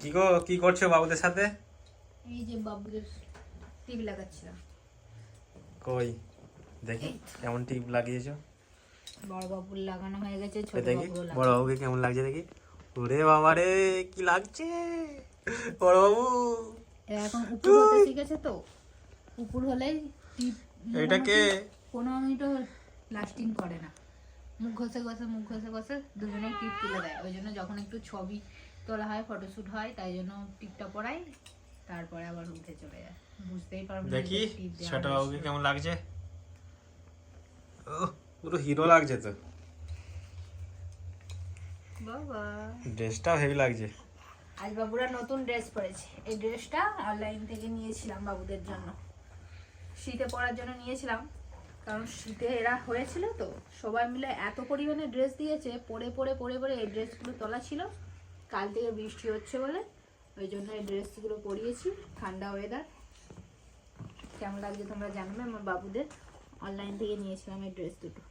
কি করছো বাবুদের সাথে? এই যে বাবুদের টিপ লাগাচ্ছিলাম। কই দেখি কেমন টিপ লাগিয়েছো। বড় বাবুর লাগানো হয়ে গেছে, ছোট দেখি বাবুর বড় লাগানো। বাবুকে কেমন লাগছে দেখি। ওরে বাবা রে, কি লাগছে বড় বাবু। এখন উপর হতে শিখেছে তো, উপর হলেই টিপ এটাকে 15 মিনিটও লাস্টিং করে না। মুখ ঘষে ঘষে দুজনেই টিপ তুলে দেয়। ওই জন্য যখন একটু ছবি তোলা হয়, ফটোশ্যুট হয়, তাই জন্য টিপটা পরাই, তারপরে আবার উঠে চলে যায়। বুঝতেই পারবে না দেখি যে টিপ দেওয়া ছোট হয়েছে। বাবুকে কেমন লাগছে। ও পুরো হিরো লাগছে তো, বাবা ড্রেসটাও হেভি লাগছে। আজ বাবুরা নতুন ড্রেস পরেছে। এই ড্রেসটা অনলাইন থেকে নিয়েছিলাম বাবুদের জন্য, শীতে পরার জন্য নিয়েছিলাম। কারণ শীতে এরা হয়েছিল তো, সবাই মিলে এত পরিমাণে ড্রেস দিয়েছে, পরে পরে পরে পরে এই ড্রেসগুলো তোলা ছিল। কাল থেকে বৃষ্টি হচ্ছে বলে ওই জন্য এই ড্রেসগুলো পরিয়েছি। ঠান্ডা ওয়েদার, কেমন লাগছে তোমরা জানবে। আমার বাবুদের অনলাইন থেকে নিয়েছিলাম এই ড্রেস দুটো।